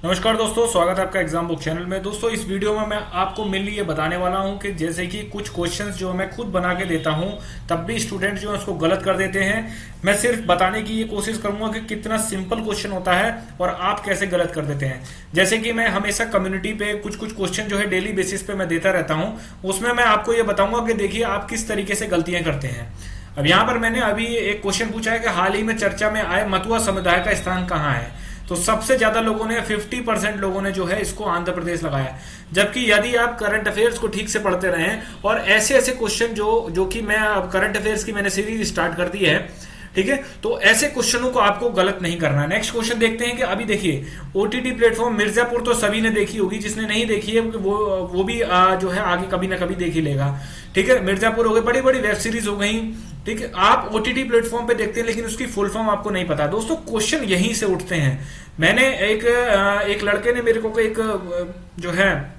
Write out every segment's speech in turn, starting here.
नमस्कार दोस्तों, स्वागत है आपका एग्जाम बुक चैनल में। दोस्तों, इस वीडियो में मैं आपको मेनली ये बताने वाला हूं कि जैसे कि कुछ क्वेश्चंस जो मैं खुद बना के देता हूं तब भी स्टूडेंट जो है उसको गलत कर देते हैं। मैं सिर्फ बताने की ये कोशिश करूंगा कि कितना सिंपल क्वेश्चन होता है और आप कैसे गलत कर देते हैं। जैसे कि मैं हमेशा कम्युनिटी पे कुछ क्वेश्चन जो है डेली बेसिस पे मैं देता रहता हूँ, उसमें मैं आपको ये बताऊंगा कि देखिए आप किस तरीके से गलतियां करते हैं। अब यहाँ पर मैंने अभी एक क्वेश्चन पूछा है कि हाल ही में चर्चा में आए मतुआ समुदाय का स्थान कहाँ है। तो सबसे ज्यादा लोगों ने 50% लोगों ने जो है इसको आंध्र प्रदेश लगाया। जबकि यदि आप करंट अफेयर्स को ठीक से पढ़ते रहें और ऐसे ऐसे क्वेश्चन जो कि मैं अब करंट अफेयर्स की मैंने सीरीज स्टार्ट कर दी है, ठीक है, तो ऐसे क्वेश्चनों को आपको गलत नहीं करना है। नेक्स्ट क्वेश्चन देखते हैं कि अभी देखिए ओटीटी प्लेटफॉर्म मिर्जापुर तो सभी ने देखी होगी, जिसने नहीं देखी है वो भी जो है आगे कभी ना कभी देख ही लेगा। ठीक है, मिर्जापुर हो गई, बड़ी बड़ी वेब सीरीज हो गई। ठीक है, आप ओटीटी प्लेटफॉर्म पे देखते हैं लेकिन उसकी फुल फॉर्म आपको नहीं पता। दोस्तों, क्वेश्चन यहीं से उठते हैं। मैंने एक लड़के ने मेरे को एक जो है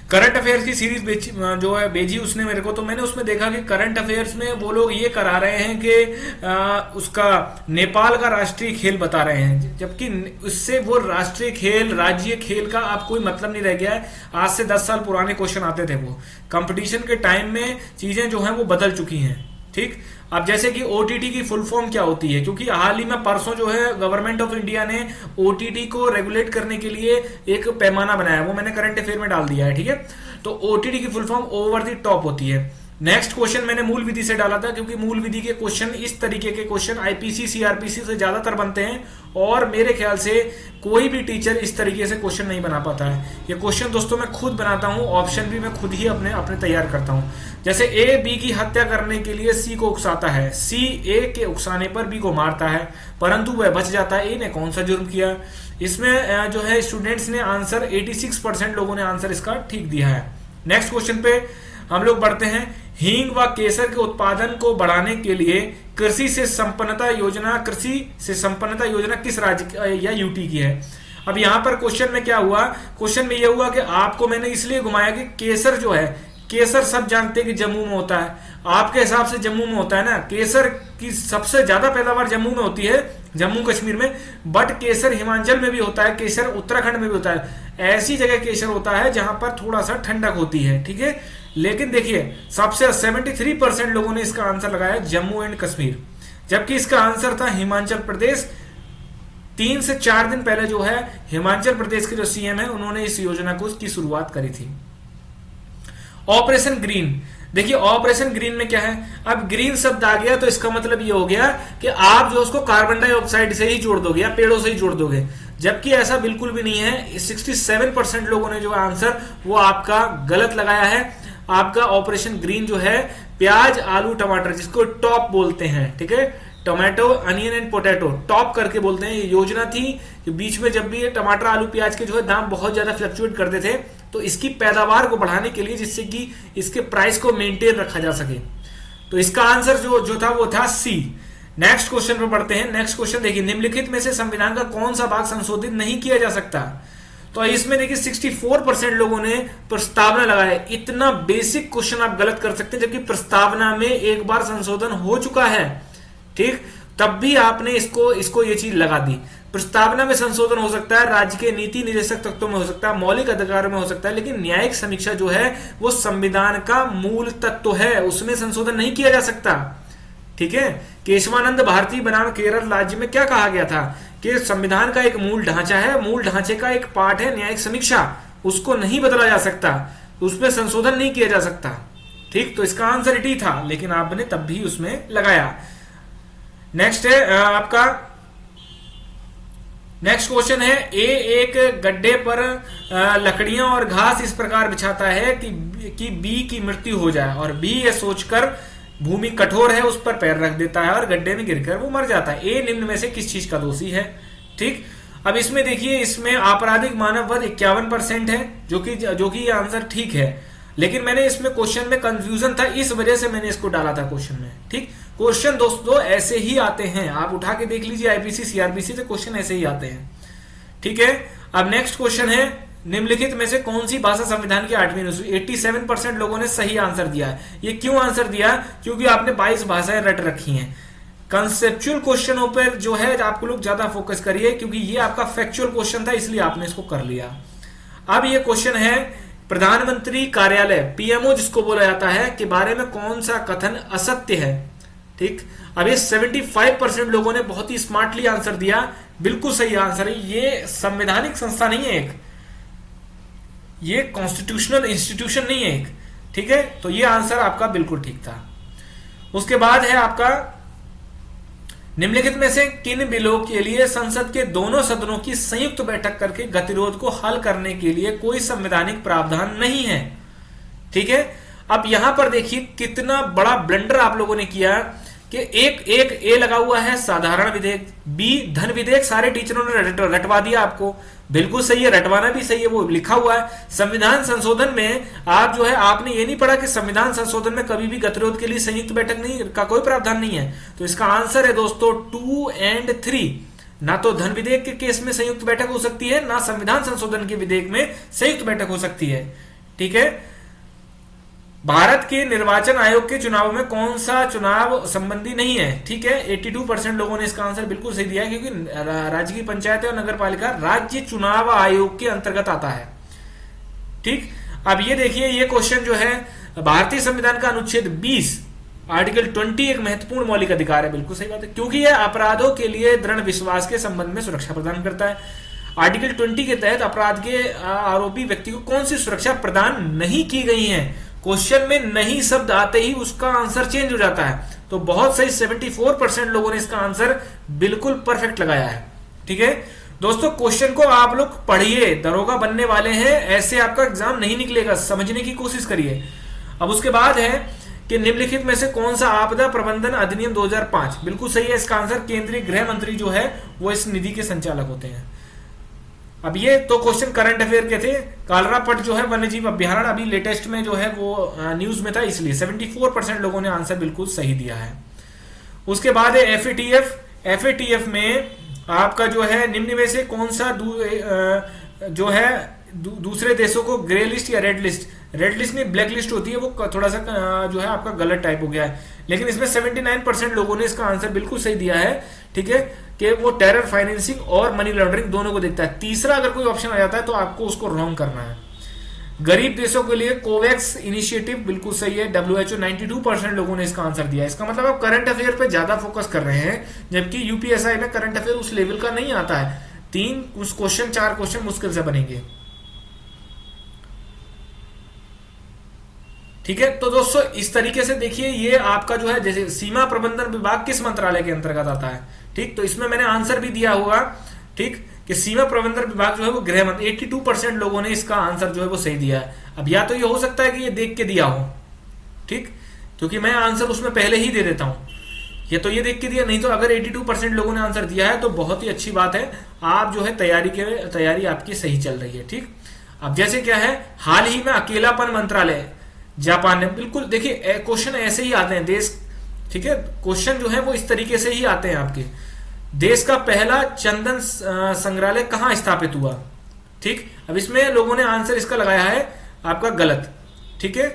करंट अफेयर्स की सीरीज जो है भेजी उसने मेरे को, तो मैंने उसमें देखा कि करंट अफेयर्स में वो लोग ये करा रहे हैं कि उसका नेपाल का राष्ट्रीय खेल बता रहे हैं, जबकि उससे वो राष्ट्रीय खेल राज्य खेल का अब कोई मतलब नहीं रह गया है। आज से 10 साल पुराने क्वेश्चन आते थे, वो कंपटीशन के टाइम में चीजें जो है वो बदल चुकी हैं। ठीक, अब जैसे कि ओटीटी की फुल फॉर्म क्या होती है, क्योंकि हाल ही में परसों जो है गवर्नमेंट ऑफ इंडिया ने ओटीटी को रेगुलेट करने के लिए एक पैमाना बनाया, वो मैंने करंट अफेयर में डाल दिया है। ठीक है, तो ओटीटी की full form over the top होती है। नेक्स्ट क्वेश्चन मैंने मूल विधि से डाला था, क्योंकि मूल विधि के क्वेश्चन इस तरीके के क्वेश्चन आईपीसी सीआरपीसी से ज्यादातर बनते हैं और मेरे ख्याल से कोई भी टीचर इस तरीके से क्वेश्चन नहीं बना पाता है। ये क्वेश्चन दोस्तों मैं खुद बनाता हूं, ऑप्शन भी मैं खुद ही अपने अपने तैयार करता हूं। जैसे ए बी की हत्या करने के लिए सी को उकसाता है, सी ए के उकसाने पर बी को मारता है परंतु वह बच जाता है। ए ने कौन सा जुर्म किया? इसमें जो है स्टूडेंट्स ने आंसर 86% लोगों ने आंसर इसका ठीक दिया है। नेक्स्ट क्वेश्चन पे हम लोग बढ़ते हैं। हींग व केसर के उत्पादन को बढ़ाने के लिए कृषि से संपन्नता योजना किस राज्य या यूटी की है? अब यहां पर क्वेश्चन में क्या हुआ, क्वेश्चन में यह हुआ कि आपको मैंने इसलिए घुमाया कि केसर जो है, केसर सब जानते हैं कि जम्मू में होता है, आपके हिसाब से जम्मू में होता है ना। केसर की सबसे ज्यादा पैदावार जम्मू में होती है, जम्मू कश्मीर में, बट केसर हिमाचल में भी होता है, केसर उत्तराखंड में भी होता है। ऐसी जगह केसर होता है जहां पर थोड़ा सा ठंडक होती है। ठीक है, लेकिन देखिए सबसे 73% लोगों ने इसका आंसर लगाया जम्मू एंड कश्मीर, जबकि इसका आंसर था हिमाचल प्रदेश। 3 से 4 दिन पहले जो है हिमाचल प्रदेश के जो सीएम है उन्होंने इस योजना को की शुरुआत करी थी। ऑपरेशन ग्रीन, देखिए ऑपरेशन ग्रीन में क्या है, अब ग्रीन शब्द आ गया तो इसका मतलब ये हो गया कि आप जो उसको कार्बन डाइऑक्साइड से ही जोड़ दोगे या पेड़ों से ही जोड़ दोगे, जबकि ऐसा बिल्कुल भी नहीं है। 67% लोगों ने जो आंसर वो आपका गलत लगाया है। आपका ऑपरेशन ग्रीन जो है प्याज आलू टमाटर, जिसको टॉप बोलते हैं, ठीक है, tomato onion and potato top करके बोलते हैं, ये योजना थी कि बीच में जब भी टमाटर आलू प्याज के जो है दाम बहुत ज्यादा फ्लक्चुएट करते थे, तो इसकी पैदावार को बढ़ाने के लिए, जिससे कि इसके प्राइस को मेंटेन रखा जा सके, तो इसका आंसर जो था वो था सी। नेक्स्ट क्वेश्चन पर पढ़ते हैं। नेक्स्ट क्वेश्चन देखिए, निम्नलिखित में से संविधान का कौन सा भाग संशोधित नहीं किया जा सकता? तो इसमें देखिए 64% लोगों ने प्रस्तावना लगाया। इतना बेसिक क्वेश्चन आप गलत कर सकते हैं, जबकि प्रस्तावना में एक बार संशोधन हो चुका है, ठीक, तब भी आपने इसको ये चीज लगा दी। प्रस्तावना में संशोधन हो सकता है, राज्य के नीति निर्देशक तत्वों में हो सकता है, मौलिक अधिकारों में हो सकता है, लेकिन न्यायिक समीक्षा जो है वो संविधान का मूल तत्व है, उसमें संशोधन नहीं किया जा सकता। ठीक है, केशवानंद भारती बनाम केरल राज्य में क्या कहा गया था कि संविधान का एक मूल ढांचा है, मूल ढांचे का एक पार्ट है न्यायिक समीक्षा, उसको नहीं बदला जा सकता, उसमें संशोधन नहीं किया जा सकता। ठीक, तो इसका आंसर टी था, लेकिन आपने तब भी उसमें लगाया। नेक्स्ट है आपका नेक्स्ट क्वेश्चन है, ए एक गड्ढे पर लकड़ियां और घास इस प्रकार बिछाता है कि बी की मृत्यु हो जाए और बी ये सोचकर भूमि कठोर है उस पर पैर रख देता है और गड्ढे में गिरकर वो मर जाता है। ए निम्न में से किस चीज का दोषी है? ठीक, अब इसमें देखिए, इसमें आपराधिक मानव वध 51% है, जो कि ये आंसर ठीक है, लेकिन मैंने इसमें क्वेश्चन में कंफ्यूजन था, इस वजह से मैंने इसको डाला था क्वेश्चन में। ठीक, क्वेश्चन दोस्तों ऐसे ही आते हैं, आप उठा के देख लीजिए आईपीसी सीआरपीसी से क्वेश्चन ऐसे ही आते हैं। ठीक है, अब नेक्स्ट क्वेश्चन है, निम्नलिखित में से कौन सी भाषा संविधान की 8वीं अनुसूची? 87% लोगों ने सही आंसर दिया है। ये क्यों आंसर दिया? क्योंकि आपने 22 भाषाएं रट रखी हैं। कंसेप्चुअल क्वेश्चनों पर जो है आपको लोग ज्यादा फोकस करिए, क्योंकि ये आपका फैक्चुअल क्वेश्चन था इसलिए आपने इसको कर लिया। अब ये क्वेश्चन है प्रधानमंत्री कार्यालय पीएमओ जिसको बोला जाता है के बारे में कौन सा कथन असत्य है। ठीक, अब ये 75% लोगों ने बहुत ही स्मार्टली आंसर दिया, बिल्कुल सही आंसर है। ये संवैधानिक संस्था नहीं है एक, ये कॉन्स्टिट्यूशनल इंस्टीट्यूशन नहीं है एक। ठीक है, तो ये आंसर आपका बिल्कुल ठीक था। उसके बाद है आपका निम्नलिखित में से किन बिलों के लिए संसद के दोनों सदनों की संयुक्त बैठक करके गतिरोध को हल करने के लिए कोई संवैधानिक प्रावधान नहीं है। ठीक है, अब यहां पर देखिए कितना बड़ा ब्लंडर आप लोगों ने किया कि एक ए लगा हुआ है साधारण विधेयक, बी धन विधेयक, सारे टीचरों ने रटवा दिया आपको। बिल्कुल सही है, रटवाना भी सही है, वो लिखा हुआ है। संविधान संशोधन में आप जो है आपने ये नहीं पढ़ा कि संविधान संशोधन में कभी भी गतिरोध के लिए संयुक्त बैठक नहीं का कोई प्रावधान नहीं है। तो इसका आंसर है दोस्तों 2 और 3। ना तो धन विधेयक के केस में संयुक्त बैठक हो सकती है, ना संविधान संशोधन के विधेयक में संयुक्त बैठक हो सकती है। ठीक है, भारत के निर्वाचन आयोग के चुनाव में कौन सा चुनाव संबंधी नहीं है। ठीक है, 82% लोगों ने इसका आंसर बिल्कुल सही दिया है, क्योंकि राज्य की पंचायत और नगर पालिका राज्य चुनाव आयोग के अंतर्गत आता है। ठीक, अब ये देखिए ये क्वेश्चन जो है भारतीय संविधान का अनुच्छेद 20 आर्टिकल 20 एक महत्वपूर्ण मौलिक अधिकार है। बिल्कुल सही बात है, क्योंकि यह अपराधों के लिए दृढ़ विश्वास के संबंध में सुरक्षा प्रदान करता है। आर्टिकल 20 के तहत अपराध के आरोपी व्यक्ति को कौन सी सुरक्षा प्रदान नहीं की गई है। क्वेश्चन में नहीं शब्द आते ही उसका आंसर चेंज हो जाता है। तो बहुत सही, 74% लोगों ने इसका आंसर बिल्कुल परफेक्ट लगाया है। ठीक है दोस्तों, क्वेश्चन को आप लोग पढ़िए, दरोगा बनने वाले हैं, ऐसे आपका एग्जाम नहीं निकलेगा, समझने की कोशिश करिए। अब उसके बाद है कि निम्नलिखित में से कौन सा आपदा प्रबंधन अधिनियम 2005, बिल्कुल सही है इसका आंसर। केंद्रीय गृह मंत्री जो है वो इस निधि के संचालक होते हैं। अब ये तो क्वेश्चन करंट अफेयर के थे। कालरापट जो है वन्य जीव अभ्यारण्य अभी लेटेस्ट में जो है वो न्यूज में था, इसलिए 74% लोगों ने आंसर बिल्कुल सही दिया है। उसके बाद है एफएटीएफ में आपका जो है निम्न में से कौन सा जो है दूसरे देशों को ग्रे लिस्ट या रेड लिस्ट में ब्लैक लिस्ट होती है, वो थोड़ा सा जो है आपका गलत टाइप हो गया है। लेकिन इसमें 79% लोगों ने इसका आंसर बिल्कुल सही दिया है। ठीक है, कि वो टेरर फाइनेंसिंग और मनी लॉन्ड्रिंग दोनों को देखता है। तीसरा अगर कोई ऑप्शन आ जाता है तो आपको उसको रॉन्ग करना है। गरीब देशों के लिए कोवैक्स इनिशिएटिव बिल्कुल सही है। WHO 92% लोगों ने इसका आंसर दिया है। इसका मतलब आप करंट अफेयर पे ज्यादा फोकस कर रहे हैं, जबकि यूपीएसआई में करंट अफेयर उस लेवल का नहीं आता है। 4 क्वेश्चन मुश्किल से बनेंगे। ठीक है, तो दोस्तों इस तरीके से देखिए ये आपका जो है जैसे सीमा प्रबंधन विभाग किस मंत्रालय के अंतर्गत आता है। ठीक, तो इसमें मैंने आंसर भी दिया होगा। ठीक, कि सीमा प्रबंधन विभाग जो है वो गृह मंत्री, 82% लोगों ने इसका आंसर जो है वो सही दिया है। अब या तो ये हो सकता है कि ये देख के दिया हो, ठीक, क्योंकि मैं आंसर उसमें पहले ही दे देता हूं, ये तो ये देख के दिया, नहीं तो अगर 82% लोगों ने आंसर दिया है तो बहुत ही अच्छी बात है, आप जो है तैयारी आपकी सही चल रही है। ठीक, अब जैसे क्या है, हाल ही में अकेलापन मंत्रालय जापान ने, बिल्कुल देखिए क्वेश्चन ऐसे ही आते हैं देश, ठीक है, क्वेश्चन जो है वो इस तरीके से ही आते हैं आपके। देश का पहला चंदन संग्रहालय कहां स्थापित हुआ। ठीक, अब इसमें लोगों ने आंसर इसका लगाया है आपका गलत। ठीक है,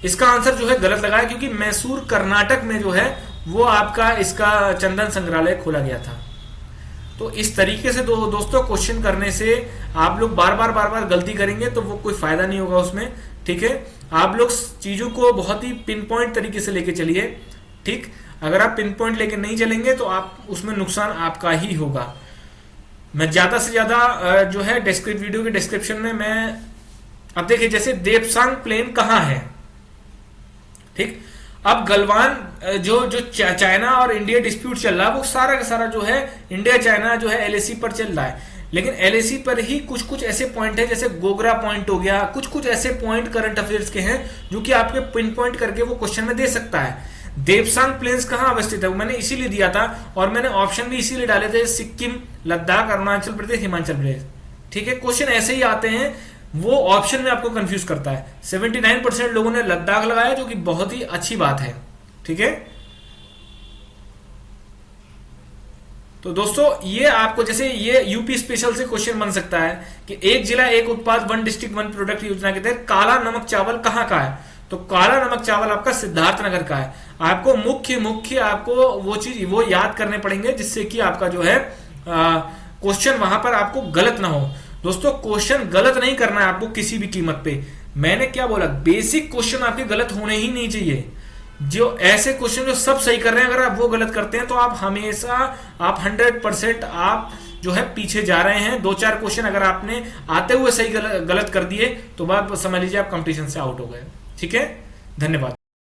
इसका आंसर जो है गलत लगाया, क्योंकि मैसूर कर्नाटक में जो है वो आपका इसका चंदन संग्रहालय खोला गया था। तो इस तरीके से दोस्तों क्वेश्चन करने से आप लोग बार बार गलती करेंगे तो वो कोई फायदा नहीं होगा उसमें। ठीक है, आप लोग चीजों को बहुत ही पिन पॉइंट तरीके से लेके चलिए। ठीक, अगर आप पिन पॉइंट लेके नहीं चलेंगे तो आप उसमें नुकसान आपका ही होगा। मैं ज्यादा से ज्यादा जो है वीडियो के डिस्क्रिप्शन में मैं, अब देखिए जैसे देपसांग प्लेन कहाँ है। ठीक, अब गलवान जो चाइना और इंडिया डिस्प्यूट चल रहा है वो सारा का सारा जो है इंडिया चाइना जो है एलएसी पर चल रहा है, लेकिन एलएसी पर ही कुछ ऐसे पॉइंट है, जैसे गोगरा पॉइंट हो गया, कुछ ऐसे पॉइंट करंट अफेयर्स के हैं जो कि आपके पिन पॉइंट करके वो क्वेश्चन में दे सकता है। देपसांग प्लेन्स कहाँ अवस्थित है वो मैंने इसीलिए दिया था, और मैंने ऑप्शन भी इसीलिए डाले थे, सिक्किम, लद्दाख, अरुणाचल प्रदेश, हिमाचल प्रदेश। ठीक है, क्वेश्चन ऐसे ही आते हैं, वो ऑप्शन में आपको कंफ्यूज करता है। 79% लोगों ने लद्दाख लगाया, जो कि बहुत ही अच्छी बात है। ठीक है, तो दोस्तों ये आपको जैसे ये यूपी स्पेशल से क्वेश्चन बन सकता है कि एक जिला एक उत्पाद 1 डिस्ट्रिक्ट 1 प्रोडक्ट योजना के तहत काला नमक चावल कहां का है। तो काला नमक चावल आपका सिद्धार्थ नगर का है। आपको मुख्य आपको वो याद करने पड़ेंगे जिससे कि आपका जो है क्वेश्चन वहां पर आपको गलत ना हो। दोस्तों क्वेश्चन गलत नहीं करना है आपको किसी भी कीमत पे। मैंने क्या बोला, बेसिक क्वेश्चन आपके गलत होने ही नहीं चाहिए। जो ऐसे क्वेश्चन जो सब सही कर रहे हैं अगर आप वो गलत करते हैं तो आप हमेशा आप 100% आप जो है पीछे जा रहे हैं। 2-4 क्वेश्चन अगर आपने आते हुए सही गलत कर दिए तो बात समझ लीजिए आप कंपटीशन से आउट हो गए। ठीक है, धन्यवाद।